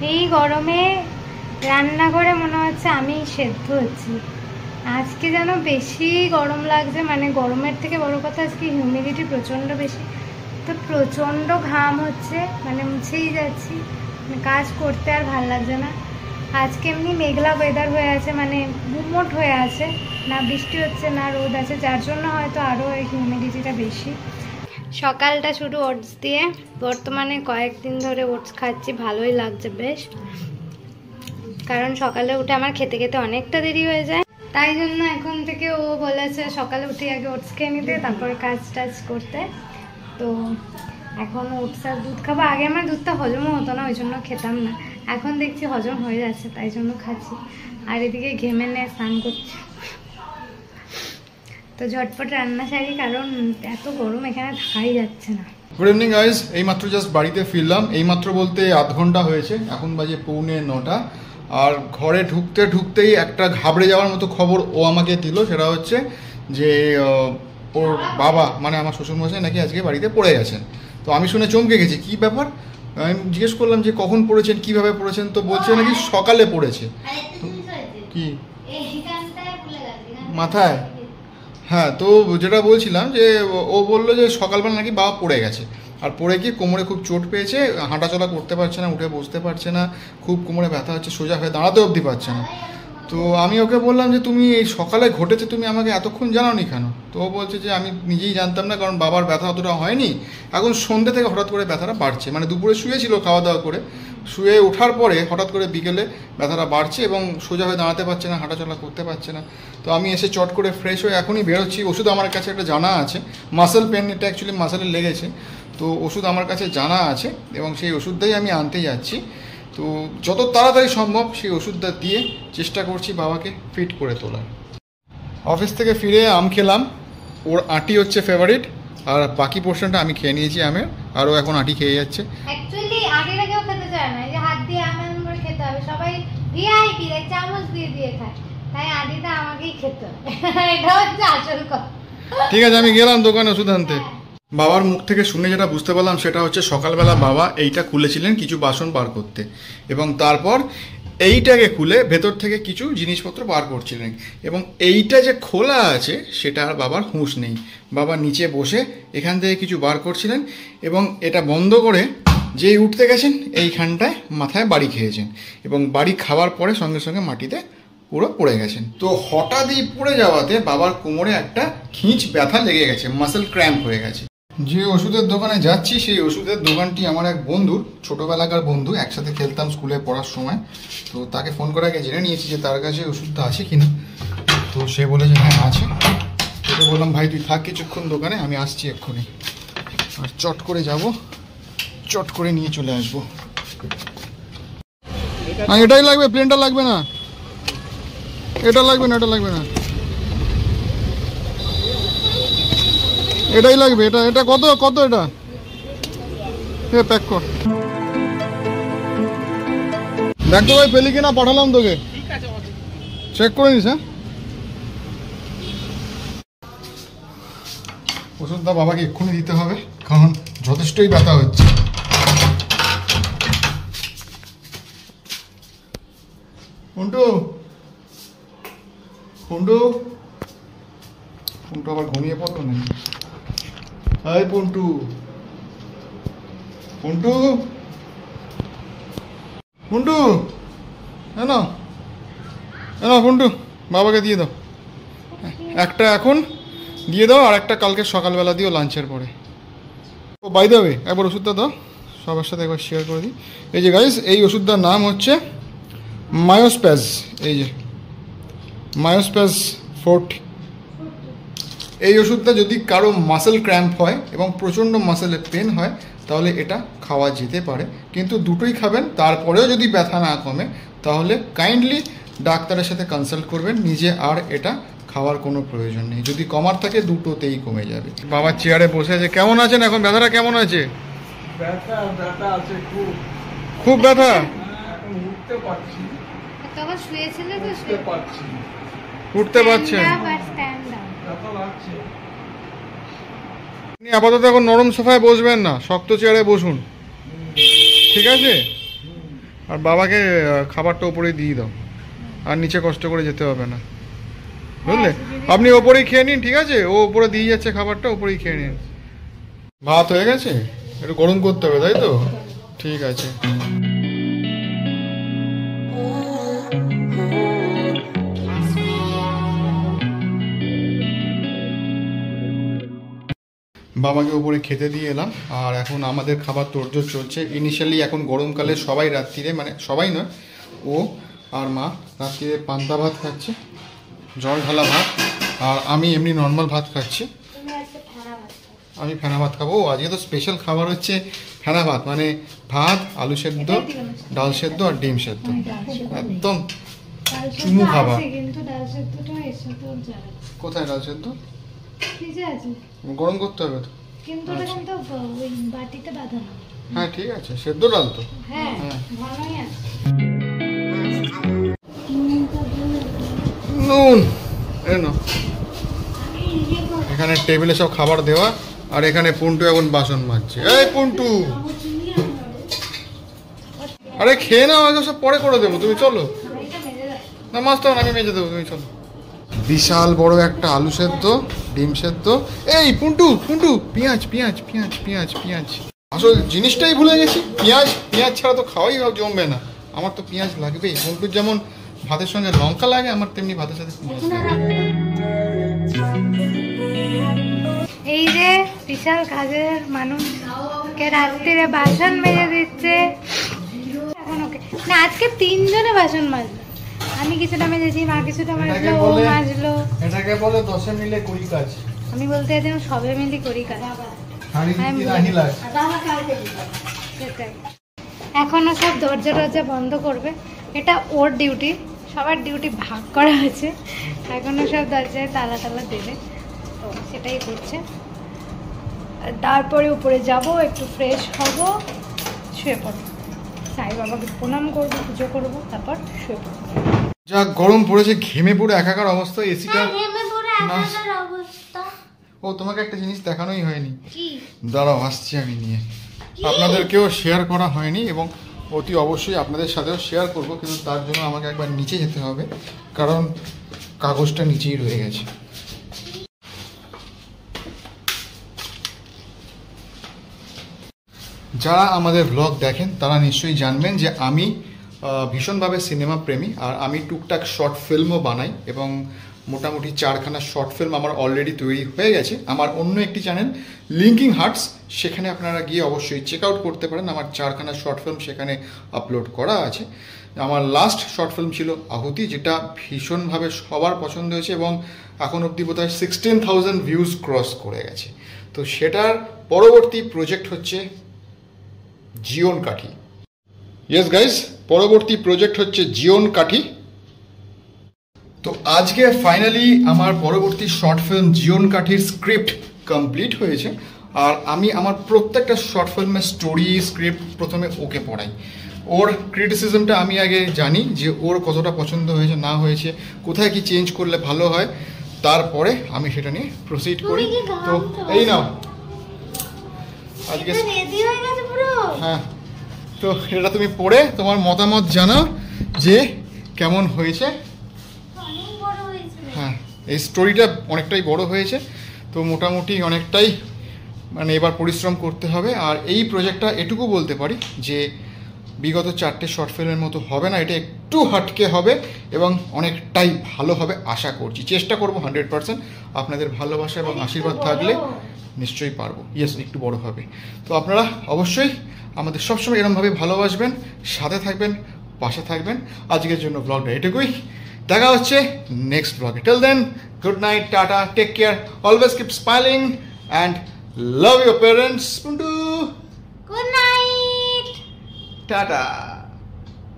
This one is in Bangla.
এই গরমে রান্না করে মনে হচ্ছে আমি সেদ্ধ হচ্ছি। আজকে যেন বেশি গরম লাগছে, মানে গরমের থেকে বড় কথা আজকে হিউমিডিটি প্রচণ্ড বেশি, তো প্রচণ্ড ঘাম হচ্ছে, মানে মুছেই যাচ্ছি, কাজ করতে আর ভাল লাগছে না। আজকে এমনি মেঘলা ওয়েদার হয়ে আছে, মানে গুমোট হয়ে আছে, না বৃষ্টি হচ্ছে না রোদ আছে, যার জন্য হয়তো আরও এই হিউমিডিটিটা বেশি। সকালটা শুধু ওটস দিয়ে, বর্তমানে কয়েকদিন ধরে ওটস খাচ্ছি, ভালোই লাগছে বেশ, কারণ সকালে উঠে আমার খেতে খেতে অনেকটা দেরি হয়ে যায়, তাই জন্য এখন থেকে ও বলেছে সকালে উঠে আগে ওটস খেয়ে নিতে, তারপর কাজ টাজ করতে। তো এখন ওটস আর দুধ খাবো। আগে আমার দুধটা হজমও হতো না, ওই জন্য খেতাম না, এখন দেখছি হজম হয়ে যাচ্ছে, তাই জন্য খাচ্ছি। আর এদিকে ঘেমে নিয়ে স্নান করছি, তো ঝটপট রান্না সারি, কারণ এত গরম এখানে থাকাই যাচ্ছে না। গুড ইভিনিং গাইজ, এইমাত্র জাস্ট বাড়িতে ফিরলাম, এইমাত্র বলতে আধ ঘন্টা হয়েছে, এখন বাজে 8:45। আর ঘরে ঢুকতে ঢুকতেই একটা ঘাবড়ে যাওয়ার মতো খবর ও আমাকে দিল, সেটা হচ্ছে যে ওর বাবা মানে আমার শ্বশুরমশাই নাকি আজকে বাড়িতে পড়ে গেছেন। তো আমি শুনে চমকে গেছি, কি ব্যাপার? আমি জিজ্ঞেস করলাম যে কখন পড়েছেন, কিভাবে পড়েছেন, তো বলছে নাকি সকালে পড়েছে। কি মাথায়? হ্যাঁ, তো যেটা বলছিলাম যে ও বললো যে সকালবেলা নাকি বাবা পড়ে গেছে, আর পড়ে গিয়ে কোমরে খুব চোট পেয়েছে, হাঁটাচলা করতে পারছে না, উঠে বসতে পারছে না, খুব কোমরে ব্যথা হচ্ছে, সোজা হয়ে দাঁড়াতে অবধি পারছে না। তো আমি ওকে বললাম যে তুমি এই সকালে ঘটেছে, তুমি আমাকে এতক্ষণ জানাওনি কেন? তো ও বলছে যে আমি নিজেই জানতাম না, কারণ বাবার ব্যথা অতটা হয়নি, এখন সন্ধ্যে থেকে হঠাৎ করে ব্যথাটা বাড়ছে, মানে দুপুরে শুয়েছিল খাওয়া দাওয়া করে, শুয়ে ওঠার পরে হঠাৎ করে বিকেলে ব্যথাটা বাড়ছে এবং সোজা হয়ে দাঁড়াতে পারছে না, হাঁটাচলা করতে পারছে না। তো আমি এসে চট করে ফ্রেশ হয়ে এখনই বেরোচ্ছি। ওষুধ আমার কাছে একটা জানা আছে, মাসেল পেন, এটা অ্যাকচুয়ালি মাসেলে লেগেছে, তো ওষুধ আমার কাছে জানা আছে এবং সেই ওষুধটাই আমি আনতে যাচ্ছি। তো যত তাড়াতাড়ি সম্ভব সেই ওষুধটা দিয়ে চেষ্টা করছি বাবাকে ফিট করে তোলার। অফিস থেকে ফিরে আম খেলাম, ওর আঁটি হচ্ছে ফেভারিট, আর বাকি পোর্শনটা আমি খেয়ে নিয়েছি আমের, আর ও এখন আঁটি খেয়ে যাচ্ছে। অ্যাকচুয়ালি আঁটিটা কেউ খেতে চায় না, এই যে হাত দিয়ে আম করে খেতে হবে, সবাই ভিআইপি চামচ দিয়ে দিয়ে খায়, তাই আঁটিটা আমাকেই খেতে হবে, এটা হচ্ছে আসল কথা। ঠিক আছে, আমি গেলাম দোকানে ওষুধ আনতে। বাবার মুখ থেকে শুনে যেটা বুঝতে পারলাম সেটা হচ্ছে সকালবেলা বাবা এইটা খুলেছিলেন কিছু বাসন বার করতে, এবং তারপর এইটাকে খুলে ভেতর থেকে কিছু জিনিসপত্র বার করছিলেন, এবং এইটা যে খোলা আছে সেটা আর বাবার হুঁশ নেই। বাবা নিচে বসে এখান থেকে কিছু বার করছিলেন এবং এটা বন্ধ করে যেই উঠতে গেছেন এইখানটায় মাথায় বাড়ি খেয়েছেন, এবং বাড়ি খাওয়ার পরে সঙ্গে সঙ্গে মাটিতে পুরো পড়ে গেছেন। তো হঠাৎই পড়ে যাওয়াতে বাবার কোমরে একটা খিঁচ ব্যথা লেগে গেছে, মাসেল ক্র্যাম্প হয়ে গেছে। যে ওষুধের দোকানে যাচ্ছি সেই ওষুধের দোকানটি আমার এক বন্ধুর, ছোটোবেলাকার বন্ধু, একসাথে খেলতাম স্কুলে পড়ার সময়। তো তাকে ফোন করে আগে জেনে নিয়েছি যে তার কাছে ওষুধটা আছে কিনা, তো সে বলেছে হ্যাঁ আছে। তো বললাম ভাই তুই থাক কিছুক্ষণ দোকানে, আমি আসছি এক্ষুনি, আর চট করে যাব, চট করে নিয়ে চলে আসবো। এটাই লাগবে, প্লেনটা লাগবে না, এটা লাগবে না, এটা লাগবে না, এটাই লাগবে। এটা এটা কত কত এটা প্যাক কর। দেখ তো ভাই পেলি কিনা, পাঠালাম তোকে, চেক করে নিস। হ্যাঁ, ওষুধটা বাবাকে এক্ষুনি দিতে হবে, কারণ যথেষ্টই ব্যথা হচ্ছে। পন্টু পন্টু পন্টু আবার ঘুমিয়ে পড়লো নাকি? হাই পন্টু, পন্টু পন্টু না পন্টু, বাবাকে দিয়ে দাও একটা, এখন দিয়ে দাও, আর একটা কালকে সকালবেলা দিও লাঞ্চের পরে। ও বাই দেবে, একবার ওষুধটা দাও, সবার সাথে একবার শেয়ার করে দিই। এই যে গাইস, এই ওষুধটার নাম হচ্ছে মায়োস্প্যাজ, এই যে মায়োস্প্যাজ 40। এই ওষুধটা যদি কারো মাসেল ক্র্যাম্প হয় এবং প্রচণ্ড মাসেলে পেন হয় তাহলে এটা খাওয়া যেতে পারে, কিন্তু দুটোই খাবেন। তারপরেও যদি ব্যথা না কমে তাহলে কাইন্ডলি ডাক্তারের সাথে কনসাল্ট করবেন, নিজে আর এটা খাওয়ার কোনো প্রয়োজন নেই। যদি কমার থাকে দুটোতেই কমে যাবে। বাবা চেয়ারে বসে আছে, কেমন আছেন এখন? ব্যথাটা কেমন আছে? খুব ব্যথা, উঠতে পারছেন? আপনি আপাতত এখন নরম সোফায় বসবেন না, শক্ত চেয়ারে বসুন, ঠিক আছে? আর বাবাকে খাবারটা ওপরেই দিয়ে দাও, আর নিচে কষ্ট করে যেতে হবে না, বুঝলে? আপনি ওপরেই খেয়ে নিন, ঠিক আছে? ও ওপরে দিয়ে যাচ্ছে খাবারটা, ওপরেই খেয়ে নিন। ভাত হয়ে গেছে, একটু গরম করতে হবে, তাই তো? ঠিক আছে। বাবাকে উপরে খেতে দিয়ে এলাম, আর এখন আমাদের খাবার তোড়জোড় চলছে। ইনিশিয়ালি এখন গরমকালে সবাই রাত্রিরে, মানে সবাই নয়, ও আর মা রাত্রিরে পান্তা ভাত খাচ্ছে, জল ঢালা ভাত, আর আমি এমনি নর্মাল ভাত খাচ্ছি। আমি ফেনা ভাত খাবো। আজকে তো স্পেশাল খাবার হচ্ছে ফেনা ভাত, মানে ভাত, আলু সেদ্ধ, ডাল সেদ্ধ আর ডিম সেদ্ধ, একদম চুমু খাবার। কোথায় ডাল সেদ্ধ? গরম করতে হবে তো, কিন্তু ওই বাটিতে বাঁধানো। হ্যাঁ ঠিক আছে, সেদ্ধ ডাল তো। হ্যাঁ ভালোই আছে। নুন এনো, এখানে টেবিলে সব খাবার দেওয়া, আর এখানে পুন্টু এখন বাসন মাজছে। এই পুন্টু, আরে খেয়ে নাও, আগে সব পরে করে দেবো, তুমি চলো না। মাছ তো আমি মেজে দেবো, তুমি চলো। বিশাল বড় একটা আলু সেদ্ধ, ডিম সেদ্ধ। এই পুন্টু পুন্টু, পেঁয়াজ পেঁয়াজ পেঁয়াজ পেঁয়াজ পেঁয়াজ, আসল জিনিসটাই ভুলে গেছি। পেঁয়াজ পেঁয়াজ ছাড়া তো খাওয়াই জমবে না। আমার তো পেঁয়াজ লাগবেই। পুন্টুর যেমন ভাতের সঙ্গে লঙ্কা লাগে, আমার তেমনি ভাতের সাথে পেঁয়াজ লাগে। এই যে বিশাল কাজের মানুষকে রাত্রিরে বাসন মেজে দিচ্ছে। এখন ওকে না, আজকে 3 জনে বাসন মাজলো। আমি কিছুটা মেজেছি, মা কিছুটা মাজলো, ও মাজলো। এটাকে বলে 10 মিলে 20 কাজ। আমি বলতে চাইছি সবে মিলে করি কাজ। এখনো সব দরজা টরজা বন্ধ করবে, এটা ওর ডিউটি। সবার ডিউটি ভাগ করা আছে। এখনো সব দরজায় তালা টালা দেবে, তো সেটাই করছে। তারপরে উপরে যাব, একটু ফ্রেশ হব, শুয়ে পড়বো, সাই বাবাকে প্রণাম করবো, পুজো করবো, তারপর শুয়ে পড়বো। যা গরম পড়েছে, ঘেমে পুরো একাকার অবস্থা। এসিটা ও তোমাকে একটা জিনিস দেখানোই হয়নি, দাঁড়াও আসছি আমি নিয়ে। আপনাদেরকেও শেয়ার করা হয়নি, এবং অতি অবশ্যই আপনাদের সাথেও শেয়ার করব, কিন্তু তার জন্য আমাকে একবার নিচে যেতে হবে, কারণ কাগজটা নিচেই রয়ে গেছে। যারা আমাদের ব্লগ দেখেন তারা নিশ্চয়ই জানবেন যে আমি ভীষণভাবে সিনেমা প্রেমী, আর আমি টুকটাক শর্ট ফিল্মও বানাই, এবং মোটামুটি 4খানা শর্ট ফিল্ম আমার অলরেডি তৈরি হয়ে গেছে। আমার অন্য একটি চ্যানেল লিঙ্কিং হার্টস, সেখানে আপনারা গিয়ে অবশ্যই চেক আউট করতে পারেন। আমার 4খানা শর্ট ফিল্ম সেখানে আপলোড করা আছে। আমার লাস্ট শর্ট ফিল্ম ছিল আহুতি, যেটা ভীষণভাবে সবার পছন্দ হয়েছে, এবং এখন অবধি বোধহয় 16,000 ভিউজ ক্রস করে গেছে। তো সেটার পরবর্তী প্রজেক্ট হচ্ছে জীবন কাঠি। ইয়েস গাইজ, পরবর্তী প্রজেক্ট হচ্ছে জীবন কাঠি। তো আজকে ফাইনালি আমার পরবর্তী শর্ট ফিল্ম জীবন কাঠির স্ক্রিপ্ট কমপ্লিট হয়েছে, আর আমি আমার প্রত্যেকটা শর্ট ফিল্মের স্টোরি স্ক্রিপ্ট প্রথমে ওকে পড়াই। ওর ক্রিটিসিজমটা আমি আগে জানি, যে ওর কতটা পছন্দ হয়েছে না হয়েছে, কোথায় কি চেঞ্জ করলে ভালো হয়, তারপরে আমি সেটা নিয়ে প্রসিড করি। তো এই নাও আজকে, হ্যাঁ, তো এটা তুমি পড়ে তোমার মতামত জানাও যে কেমন হয়েছে। হ্যাঁ, এই স্টোরিটা অনেকটাই বড় হয়েছে, তো মোটামুটি অনেকটাই মানে এবার পরিশ্রম করতে হবে। আর এই প্রজেক্টটা এটুকু বলতে পারি যে বিগত 4টে শর্ট ফিল্মের মতো হবে না, এটা একটু হাটকে হবে এবং অনেকটাই ভালো হবে আশা করছি। চেষ্টা করব 100%। আপনাদের ভালোবাসা এবং আশীর্বাদ থাকলে নিশ্চয়ই পারবো। ইয়েস, একটু বড় হবে। তো আপনারা অবশ্যই আমাদের সবসময় এরকমভাবে ভালোবাসবেন, সাথে থাকবেন, পাশে থাকবেন। আজকের জন্য ব্লগটা এটুকুই, দেখা হচ্ছে নেক্সট ব্লগে। Till then, good night, tata, take care, always keep smiling and love your parents. Good night, tata.